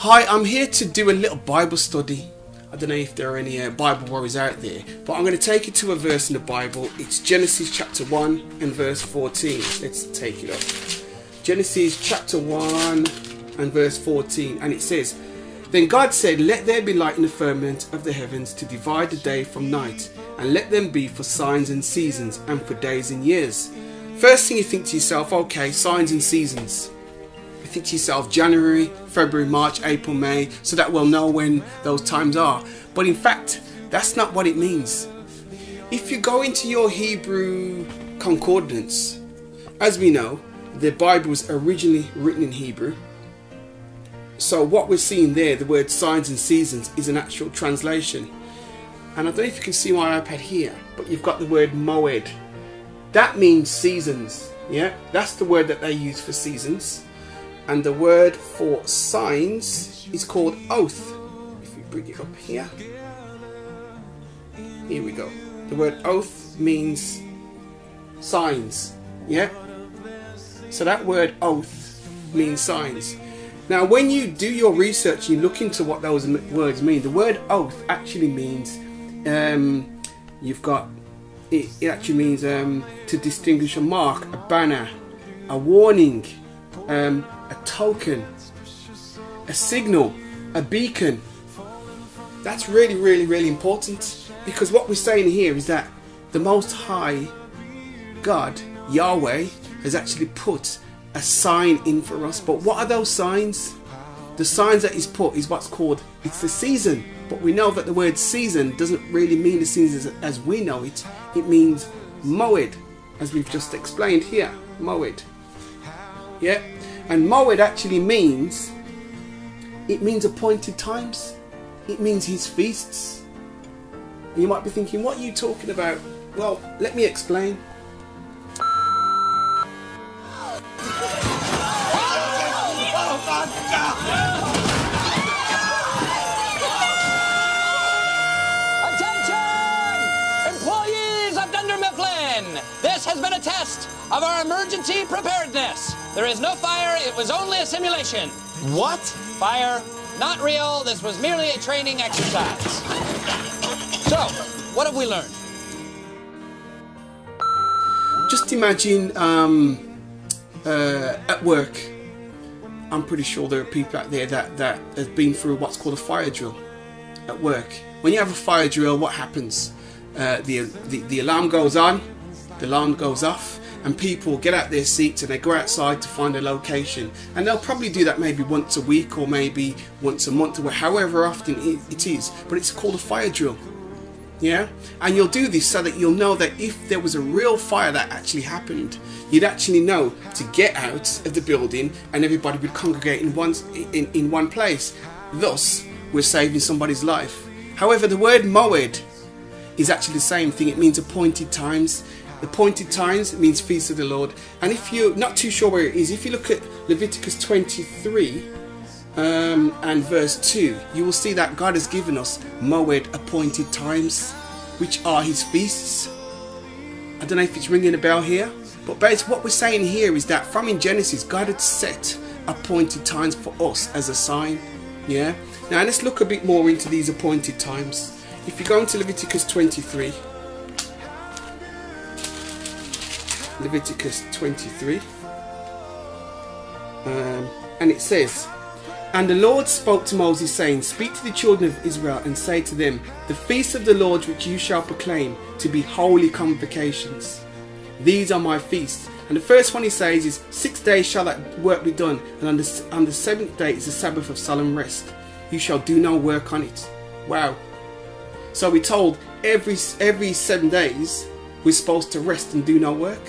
Hi, I'm here to do a little Bible study. I don't know if there are any Bible warriors out there, but I'm going to take you to a verse in the Bible. It's Genesis chapter 1 and verse 14. Let's take it up. Genesis chapter 1 and verse 14, and it says, "Then God said, let there be light in the firmament of the heavens to divide the day from night, and let them be for signs and seasons, and for days and years." First thing you think to yourself, okay, signs and seasons. You think to yourself January, February, March, April, May, so that we'll know when those times are. But in fact, that's not what it means. If you go into your Hebrew concordance, as we know, the Bible was originally written in Hebrew. So what we're seeing there, the word signs and seasons, is an actual translation. And I don't know if you can see my iPad here, but you've got the word Moed. That means seasons. Yeah, that's the word that they use for seasons. And the word for signs is called oath. If we bring it up here. Here we go. The word oath means signs. Yeah. So that word oath means signs. Now when you do your research, you look into what those words mean. The word oath actually means, it actually means to distinguish a mark, a banner, a warning, a token, a signal, a beacon. That's really, really, really important, because what we're saying here is that the Most High God, Yahweh, has actually put a sign in for us. But what are those signs? The signs that he's put is what's called, it's the season. But we know that the word season doesn't really mean the season as we know it. It means Moed, as we've just explained here. Moed. Yeah. And Moed actually means, it means appointed times. It means his feasts. And you might be thinking, what are you talking about? Well, let me explain. This has been a test of our emergency preparedness. There is no fire, it was only a simulation. What? Fire, not real, this was merely a training exercise. So, what have we learned? Just imagine at work, I'm pretty sure there are people out there that have been through what's called a fire drill at work. When you have a fire drill, what happens? The alarm goes on. The alarm goes off and people get out their seats and they go outside to find a location, and they'll probably do that maybe once a week or maybe once a month or however often it is, but it's called a fire drill. Yeah, and you'll do this so that you'll know that if there was a real fire that actually happened, you'd actually know to get out of the building and everybody would congregate in one place. Thus we're saving somebody's life. However, the word Moed is actually the same thing. It means appointed times. Appointed times means feast of the Lord. And if you're not too sure where it is, if you look at Leviticus 23 and verse 2, you will see that God has given us Moed, appointed times, which are his feasts. I don't know if it's ringing a bell here, but basically what we're saying here is that from in Genesis, God had set appointed times for us as a sign. Yeah. Now let's look a bit more into these appointed times. If you go into Leviticus 23, Leviticus 23, and it says, "And the Lord spoke to Moses, saying, Speak to the children of Israel, and say to them, The feast of the Lord which you shall proclaim to be holy convocations. These are my feasts." And the first one he says is, 6 days shall that work be done, and on the seventh day is the Sabbath of solemn rest. You shall do no work on it. Wow. So we're told every 7 days we're supposed to rest and do no work.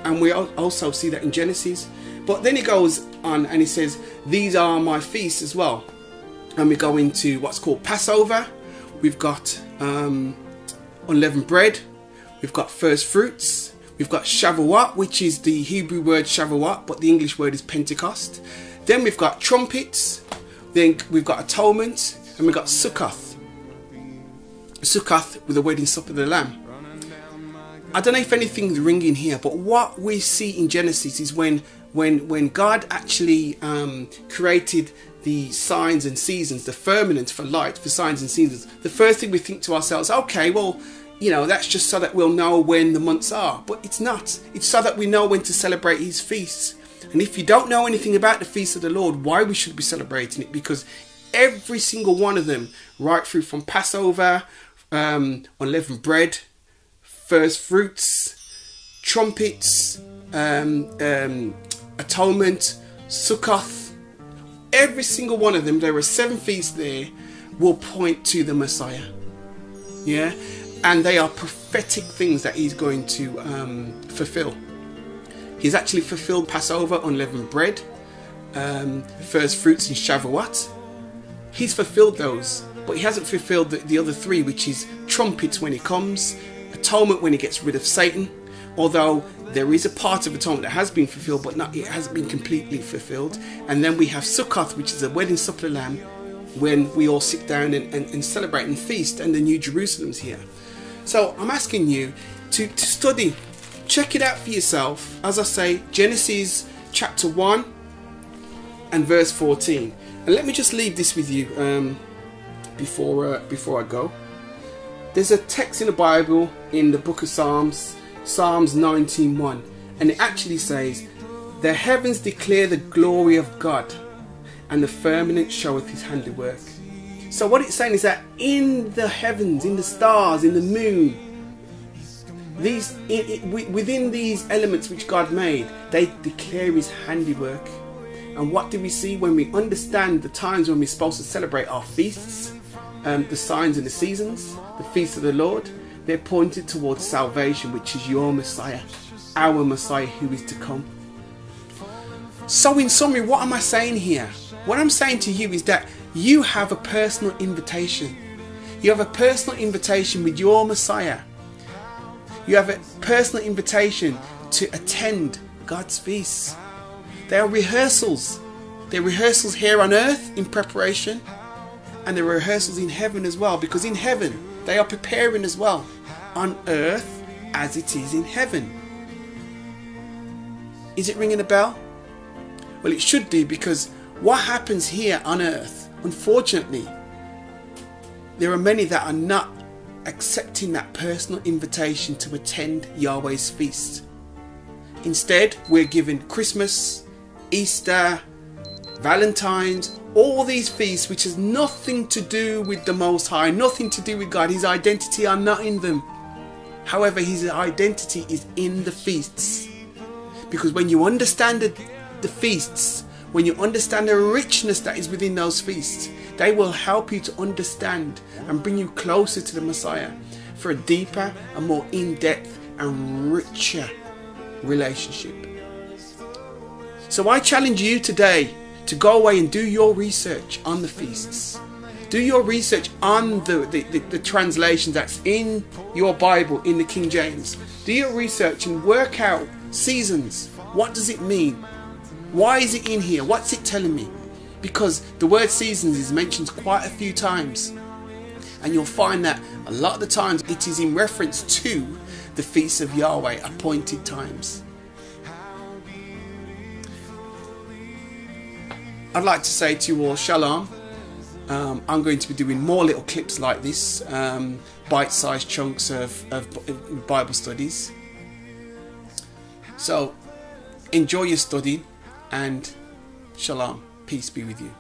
And we also see that in Genesis. But then he goes on and he says, these are my feasts as well. And we go into what's called Passover. We've got unleavened bread. We've got first fruits. We've got Shavuot, which is the Hebrew word Shavuot, but the English word is Pentecost. Then we've got trumpets. Then we've got atonement. And we've got Sukkoth. Sukkoth with the wedding supper of the Lamb. I don't know if anything's ringing here, but what we see in Genesis is when when God actually created the signs and seasons, the firmament for light, for signs and seasons, the first thing we think to ourselves, okay, well, you know, that's just so that we'll know when the months are. But it's not. It's so that we know when to celebrate his feasts. And if you don't know anything about the feast of the Lord, why we should be celebrating it? Because every single one of them, right through from Passover, unleavened bread, first fruits, trumpets, atonement, Sukkoth, every single one of them, there are 7 feasts there, will point to the Messiah. Yeah, and they are prophetic things that he's going to fulfill. He's actually fulfilled Passover, unleavened bread, first fruits in Shavuot. He's fulfilled those, but he hasn't fulfilled the other 3, which is trumpets when he comes, atonement when he gets rid of Satan, although there is a part of atonement that has been fulfilled, but it hasn't been completely fulfilled. And then we have Sukkoth, which is a wedding supper of the Lamb, when we all sit down and celebrate and feast, and the New Jerusalem's here. So I'm asking you to study, check it out for yourself. As I say, Genesis chapter 1 and verse 14. And let me just leave this with you before I go. There's a text in the Bible in the book of Psalms 19:1, and it actually says, "The heavens declare the glory of God, and the firmament showeth his handiwork." So what it's saying is that in the heavens, in the stars, in the moon, within these elements which God made, they declare his handiwork. And what do we see when we understand the times when we're supposed to celebrate our feasts, the signs and the seasons, the feast of the Lord? They're pointed towards salvation, which is your Messiah, our Messiah who is to come. So in summary, what am I saying here? What I'm saying to you is that you have a personal invitation. You have a personal invitation with your Messiah. You have a personal invitation to attend God's feasts. They are rehearsals. They're rehearsals here on earth in preparation, and they're rehearsals in heaven as well, because in heaven they are preparing as well, on earth as it is in heaven. Is it ringing a bell? Well, it should do, because what happens here on earth, unfortunately, there are many that are not accepting that personal invitation to attend Yahweh's feast. Instead, we're given Christmas, Easter, Valentine's, all these feasts which has nothing to do with the Most High, nothing to do with God. His identity are not in them. However, his identity is in the feasts. Because when you understand the feasts, when you understand the richness that is within those feasts, they will help you to understand and bring you closer to the Messiah for a deeper and more in-depth and richer relationship. So I challenge you today to go away and do your research on the feasts. Do your research on the translation that's in your Bible, in the King James. Do your research and work out seasons. What does it mean? Why is it in here? What's it telling me? Because the word seasons is mentioned quite a few times, and you'll find that a lot of the times it is in reference to the feasts of Yahweh, appointed times. I'd like to say to you all, Shalom. I'm going to be doing more little clips like this, bite-sized chunks of Bible studies. So enjoy your study, and Shalom. Peace be with you.